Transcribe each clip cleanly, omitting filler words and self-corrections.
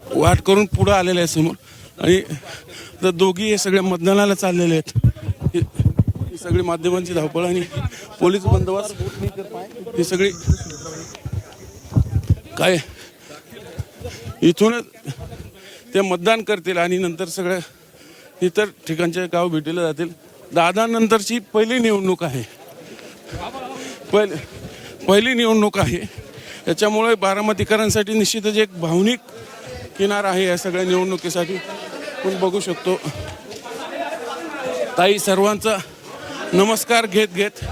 वाट करून पुढे आलेले आहे समोर आणि तर दोघी हे सगळे मतदानाला चाललेले आहेत. ही सगळी माध्यमांची धावपळ आणि पोलीस बंदोबस्त ही सगळी काय इथूनच ते मतदान करतील आणि नंतर सगळ्या इतर ठिकाणचे गाव भेटीला जातील. दादानंतरची पहिली निवडणूक आहे, पहिली निवडणूक आहे. त्याच्यामुळे बारामतीकरांसाठी निश्चितच एक भावनिक किनार आहे या सगळ्या निवडणुकीसाठी. आपण बघू शकतो ताई सर्वांचा नमस्कार घेत घेत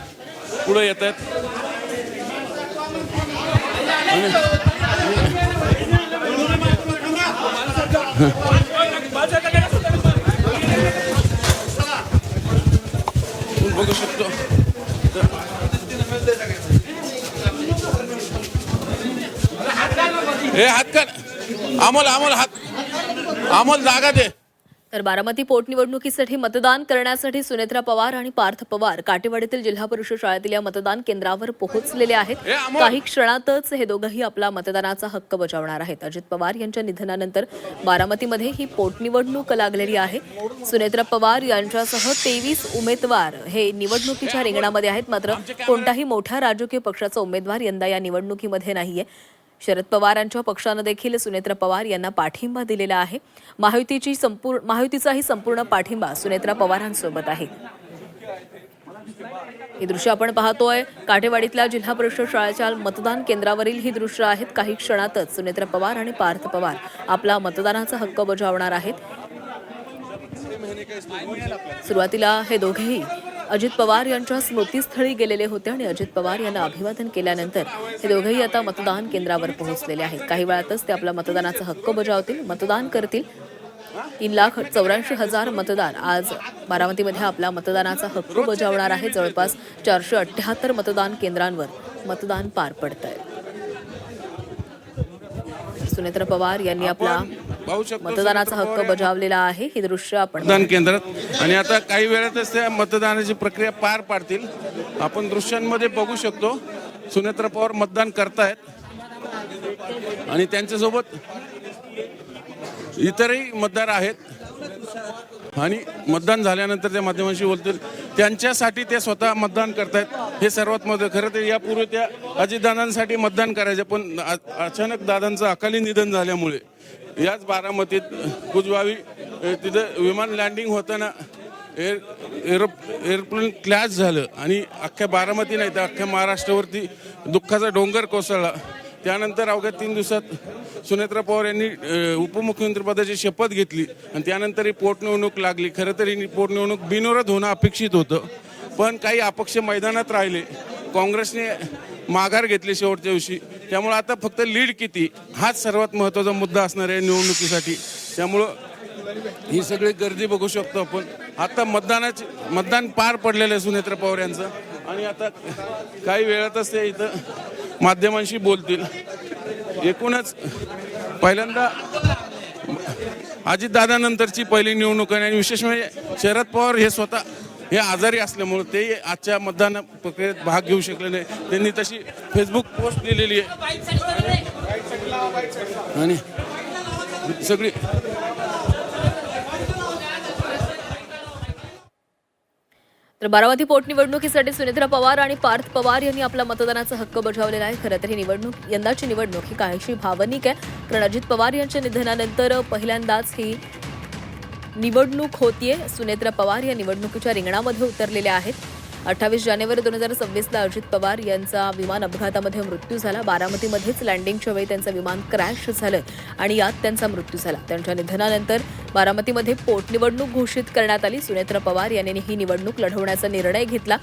पुढे येत आहेत. बघू शकतो हे हात कर आमोल जागा दे. तर बारामती पोटनिवडणुकीसाठी मतदान करण्यासाठी सुनेत्रा पवार आणि पार्थ पवार काटेवाडीतील जिल्हा परिषद शाळेतील या मतदान केंद्रावर पोहोचलेले आहेत. काही क्षणातच हे दोघंही आपला मतदानाचा हक्क बजावणार आहेत. अजित पवार यांच्या निधनानंतर बारामतीमध्ये ही पोटनिवडणूक लागलेली आहे. सुनेत्रा पवार यांच्यासह 23 उमेदवार हे निवडणुकीच्या रिंगणामध्ये आहेत. मात्र कोणताही मोठ्या राजकीय पक्षाचा उमेदवार यंदा या निवडणुकीमध्ये नाहीये. शरद पवारांच्या पक्षानं देखील सुनेत्रा पवार यांना पाठिंबा दिलेला आहे. महायुतीचाही संपूर्ण पाठिंबा सुनेत्रा पवारांसोबत आहे. ही दृश्य आपण पाहतोय काटेवाडीतल्या जिल्हा परिषद शाळेच्या मतदान केंद्रावरील ही दृश्य आहेत. काही क्षणातच सुनेत्रा पवार आणि पार्थ पवार आपला मतदानाचा हक्क बजावणार आहेत. सुरुवातीला हे दोघेही अजित पवार यांच्या स्मृतीस्थळी गेलेले होते आणि अजित पवार यांना अभिवादन केल्यानंतर हे दोघेही आता मतदान केंद्रावर पोहोचलेले आहेत. काही वेळातच ते आपला मतदानाचा हक्क बजावतील, मतदान करतील. 3,84,000 मतदार आज बारामतीमध्ये आपला मतदानाचा हक्क बजावणार आहे. जवळपास 478 मतदान केंद्रांवर मतदान पार पडत आहे. सुनेत्रा पवार यांनी आपला मतदानाचा हक्क बजावलेला आहे. हे दृश्य आपण मतदान केंद्रात आणि आता काही वेळातच त्या मतदानाची प्रक्रिया पार पाडतील. आपण दृश्यांमध्ये बघू शकतो सुनेत्रा पवार मतदान करतायत आणि त्यांच्यासोबत इतरही मतदार आहेत आणि मतदान झाल्यानंतर त्या माध्यमांशी बोलतील. त्यांच्यासाठी ते स्वतः मतदान करतायत हे सर्वात महत्त्वाचं. खरं तर यापूर्वी त्या अजितदादांसाठी मतदान करायचे, पण अचानक दादांचं अकाली निधन झाल्यामुळे याच बारामतीत कुजवावी तिथं विमान लँडिंग होताना एअरप्लेन क्रॅश झालं आणि अख्ख्या बारामती नाही तर अख्ख्या महाराष्ट्रावरती दुःखाचा डोंगर कोसळला. त्यानंतर अवघ्या 3 दिवसात सुनेत्रा पवार यांनी उपमुख्यमंत्रीपदाची शपथ घेतली आणि त्यानंतर ही पोटनिवडणूक लागली. खरं तर ही पोटनिवडणूक बिनविरोध होणं अपेक्षित होतं, पण काही अपक्ष मैदानात राहिले. काँग्रेसने माघार घेतली शेवटच्या दिवशी. त्यामुळे आता फक्त लीड किती हाच सर्वात महत्त्वाचा मुद्दा असणार आहे निवडणुकीसाठी. त्यामुळं ही सगळी गर्दी बघू शकतो आपण. आता मतदान पार पडलेलं आहे सुनेत्रा पवार यांचं आणि आता काही वेळातच ते इथं माध्यमांशी बोलतील. एकूणच पहिल्यांदा अजितदादानंतरची पहिली निवडणूक आहे आणि विशेष म्हणजे शरद पवार हे स्वतः हे आजारी असल्यामुळे ते आजच्या मतदान प्रक्रियेत भाग घेऊ शकले नाही. त्यांनी तशी फेसबुक पोस्ट दिलेली आहे आणि सगळी तर बारामती पोटनिवडणुकीसाठी सुनेत्रा पवार आणि पार्थ पवार यांनी आपला मतदानाचा हक्क बजावलेला आहे. खरं तर ही यंदाची निवडणूक ही काहीशी भावनिक आहे, कारण अजित पवार यांच्या निधनानंतर पहिल्यांदाच ही निवडणूक होतीये. सुनेत्रा पवार या निवडणुकीच्या रिंगणामध्ये उतरलेल्या आहेत. 28 जानेवारी 2026ला अजित पवार यांचा विमान अपघातामध्ये मृत्यू झाला. बारामतीमध्येच लँडिंगच्या वेळी त्यांचं विमान क्रॅश झालं आणि यात त्यांचा मृत्यू झाला. त्यांच्या निधनानंतर बारामतीमध्ये पोटनिवडणूक घोषित करण्यात आली. सुनेत्रा पवार यांनी ही निवडणूक लढवण्याचा निर्णय घेतला.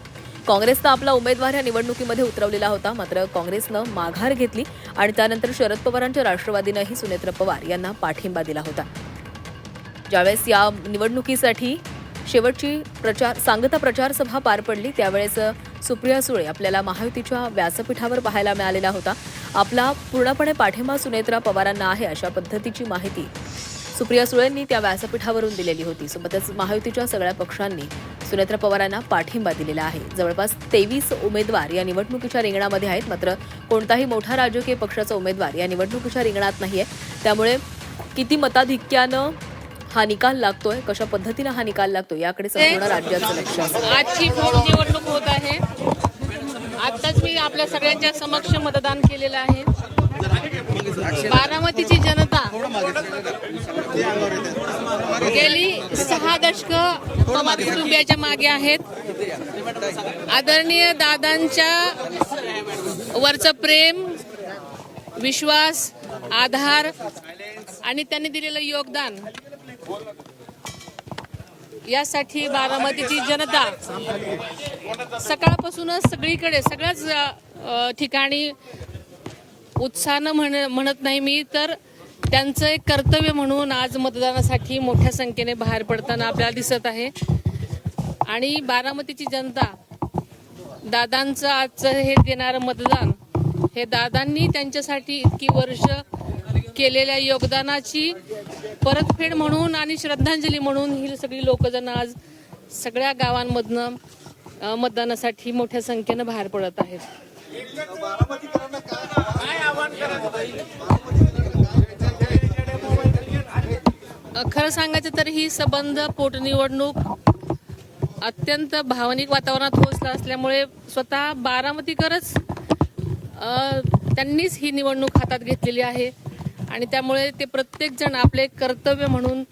काँग्रेसनं आपला उमेदवार या निवडणुकीमध्ये उतरवलेला होता, मात्र काँग्रेसनं माघार घेतली आणि त्यानंतर शरद पवारांच्या राष्ट्रवादीनंही सुनेत्रा पवार यांना पाठिंबा दिला होता. ज्यावेळेस या निवडणुकीसाठी शेवटची सांगता प्रचार सभा पार पडली त्यावेळेस सुप्रिया सुळे आपल्याला महायुतीच्या व्यासपीठावर पाहायला मिळालेला होता. आपला पूर्णपणे पाठिंबा सुनेत्रा पवारांना आहे अशा पद्धतीची माहिती सुप्रिया सुळेंनी त्या व्यासपीठावरून दिलेली होती. सोबतच महायुतीच्या सगळ्या पक्षांनी सुनेत्रा पवारांना पाठिंबा दिलेला आहे. जवळपास 23 उमेदवार या निवडणुकीच्या रिंगणामध्ये आहेत, मात्र कोणताही मोठा राजकीय पक्षाचा उमेदवार या निवडणुकीच्या रिंगणात नाहीये. त्यामुळे किती मताधिक्यानं हा निकाल लागतोय, कशा पद्धतीनं हा निकाल लागतो याकडे संपूर्ण राज्याचं लक्ष असेल. आजची निवडणूक होत आहे. आताच मी आपल्या सगळ्यांच्या समक्ष मतदान केलेलं आहे. बारामतीची जनता गेली 6 दशक पवार कुटुंबियाच्या मागे आहेत. आदरणीय दादांच्या वरचं प्रेम, विश्वास, आधार आणि त्यांनी दिलेलं योगदान यासाठी बारामतीची जनता सकाळपासूनच सगळीकडे सगळ्याच ठिकाणी उत्साहानं म्हणत नाही मी, तर त्यांचं एक कर्तव्य म्हणून आज मतदानासाठी मोठ्या संख्येने बाहेर पडताना आपल्याला दिसत आहे. आणि बारामतीची जनता दादांचं आजचं हे देणारं मतदान हे दादांनी त्यांच्यासाठी इतकी वर्ष केलेल्या योगदानाची परतफेड म्हणून आणि श्रद्धांजली म्हणून ही सगळी लोकजण आज सगळ्या गावांमधनं मतदानासाठी मोठ्या संख्येनं बाहेर पडत आहेत. खरं सांगायचं तर ही संबंध पोटनिवडणूक अत्यंत भावनिक वातावरणात होत असल्यामुळे स्वतः बारामतीकरच त्यांनीच ही निवडणूक हातात घेतलेली आहे आणि त्यामुळे ते प्रत्येक जण आपले कर्तव्य म्हणून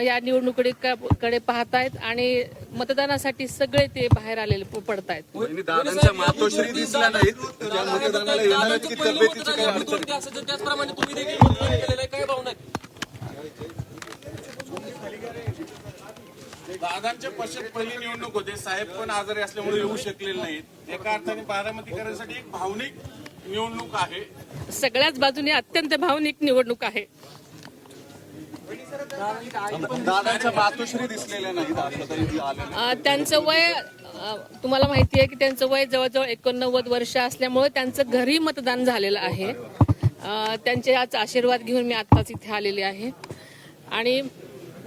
या निवडणुकीकडे पाहतायत आणि मतदानासाठी सगळे ते बाहेर आलेले पडतायत. दादांच्या मातोश्री दिसल्या नाहीत, त्या मतदानाला येणार आहेत की तब्येतीची काही अडचण? त्याचप्रमाणे तुम्ही देखील मतदान केलेलं आहे, काय भावना आहेत? दादांच्या पश्चात पहिली निवडणूक होते. साहेब पण आजारी असल्यामुळे येऊ शकलेले नाहीत. एका अर्थाने बारामतीकरांसाठी एक भावनिक निवडणूक आहे. सगळ्याच बाजूने अत्यंत भावनिक निवडणूक आहे. दादांच्या मातोश्री दिसलेल्या नाहीत आता तरी ती आलेल्या. त्यांचं वय तुम्हाला माहिती आहे की त्यांचं वय जवळजवळ 89 वर्ष असल्यामुळे त्यांचं घरी मतदान झालेलं आहे. त्यांचे आज आशीर्वाद घेऊन मी आत्ताच इथे आलेले आहे. आणि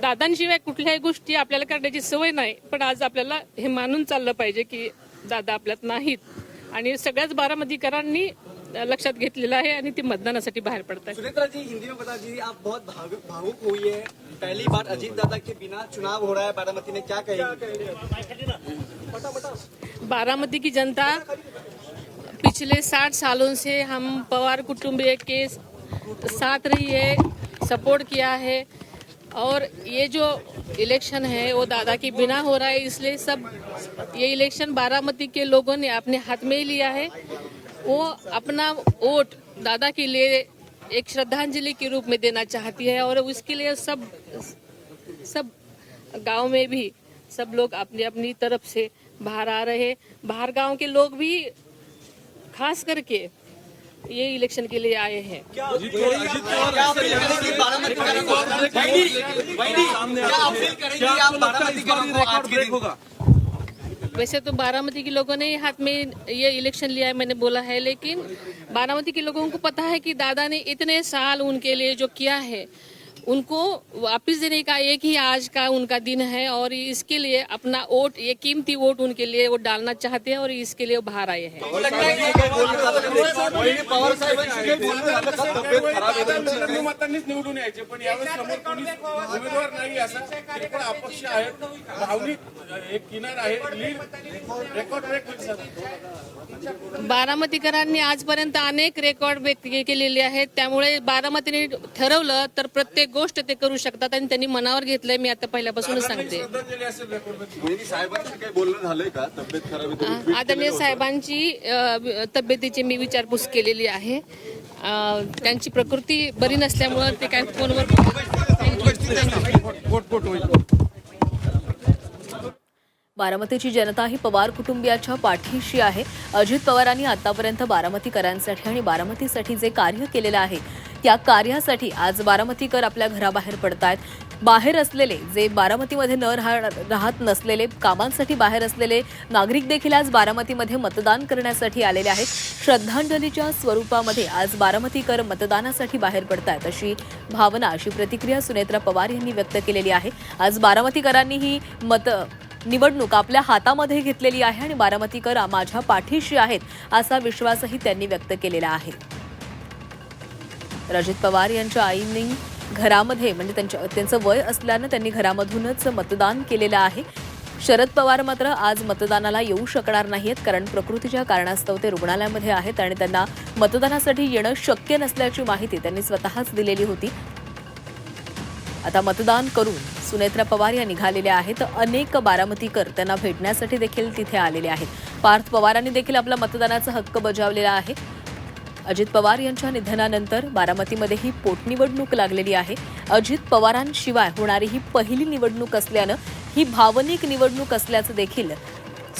दादांशिवाय कुठल्याही गोष्टी आपल्याला करण्याची सवय नाही, पण आज आपल्याला हे मानून चाललं पाहिजे की दादा आपल्यात नाहीत आणि सगळ्याच बारामतीकरांनी लक्षात घेतलेलं आहे आणि ते मतदानासाठी बाहेर पडतात. सुनेत्रा जी, हिंदी में बता दीजिए, आप बहुत भावुक हुई है. पहली बार अजीत दादा के बिना चुनाव हो रहा है बारामती में, क्या कहेंगे? बारामती की जनता पिछले 60 सालों से हम पवार कुटुंबीय के साथ रही है, सपोर्ट किया है और ये जो इलेक्शन है वो दादा के बिना हो रहा है, इसलिए सब ये इलेक्शन बारामती के लोगों ने अपने हाथ में ही लिया है. वो अपना वोट दादा के लिए एक श्रद्धांजलि के रूप में देना चाहती है और उसके लिए सब गांव में भी सब लोग अपनी अपनी तरफ से बाहर आ रहे. बाहर गांव के लोग भी खास करके ये इलेक्शन के लिए आए हैं. वैसे तो बारामती के लोगों ने हाथ में ये इलेक्शन लिया है, मैंने बोला है, लेकिन बारामती के लोगों को पता है कि दादा ने इतने साल उनके लिए जो किया है उनको वापस देने का एक ही आज का उनका दिन है और इसके लिए अपना वोट, ये कीमती वोट उनके लिए वो डालना चाहते हैं और इसके लिए वो बाहर आए हैं. मतांनीच निवडून यायचे, पण यावेळेस समोर कोणी उमेदवार नाही. असा किरकोळ अपक्ष आहेत, भावनिक एक किनार आहे. लीड रेकॉर्ड ब्रेक होईल सर. बारामतीकरांनी आजपर्यंत अनेक रेकॉर्ड ब्रेक केलेले आहेत. त्यामुळे बारामतीने ठरवलं तर प्रत्येक गोष्ट ते करू शकतात आणि त्यांनी मनावर घेतलंय. मी आता पहिल्यापासूनच सांगते. श्रद्धांजली असेल रेकॉर्ड ब्रेक. मोहिनी साहेबांशी काही बोलणं झालंय का? तब्येत खराब आहे तरी आदरणीय साहेबांची तब्येतीची मी विचारपूस केलेली आहे. त्यांची प्रकृती बरी नसल्यामुळे ते काय फोनवर बारामतीची जनता ही पवार कुटुंबियाच्या पाठीशी आहे. अजित पवारांनी आतापर्यंत बारामतीकरांसाठी आणि बारामतीसाठी जे कार्य केलेलं आहे त्या कार्यासाठी आज बारामतीकर आपल्या घराबाहेर पडतायत. बाहेर असलेले, जे बारामतीमध्ये न राहत नसलेले, कामांसाठी बाहेर असलेले नागरिक देखील आज बारामतीमध्ये मतदान करण्यासाठी आलेले आहेत. श्रद्धांजलीच्या स्वरूपामध्ये आज बारामतीकर मतदानासाठी बाहेर पडतायत अशी भावना, अशी प्रतिक्रिया सुनेत्रा पवार यांनी व्यक्त केलेली आहे. आज बारामतीकरांनी ही निवडणूक आपल्या हातामध्ये घेतलेली आहे आणि बारामतीकर माझ्या पाठीशी आहेत असा विश्वासही त्यांनी व्यक्त केलेला आहे. अजित पवार यांच्या आईंनी घरामध्ये म्हणजे त्यांचं वय असल्यानं त्यांनी घरामधूनच मतदान केलेलं आहे. शरद पवार मात्र आज मतदानाला येऊ शकणार नाहीत, कारण प्रकृतीच्या कारणास्तव ते रुग्णालयामध्ये आहेत आणि त्यांना मतदानासाठी येणं शक्य नसल्याची माहिती त्यांनी स्वतःच दिलेली होती. आता मतदान करून सुनेत्रा पवार या निघालेल्या आहेत. अनेक बारामतीकर त्यांना भेटण्यासाठी देखील तिथे आलेले आहेत. पार्थ पवारांनी देखील आपला मतदानाचा हक्क बजावलेला आहे. अजित पवार यांच्या निधनानंतर बारामतीमध्ये ही पोटनिवडणूक लागलेली आहे. अजित पवारांशिवाय होणारी ही पहिली निवडणूक असल्यानं ही भावनिक निवडणूक असल्याचं देखील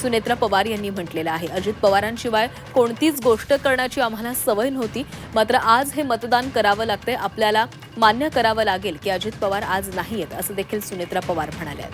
सुनेत्रा पवार यांनी म्हटलेलं आहे. अजित पवारांशिवाय कोणतीच गोष्ट करण्याची आम्हाला सवय नव्हती, मात्र आज हे मतदान करावं लागतंय. आपल्याला मान्य करावं लागेल की अजित पवार आज नाहीयेत, असं देखील सुनेत्रा पवार म्हणाल्या.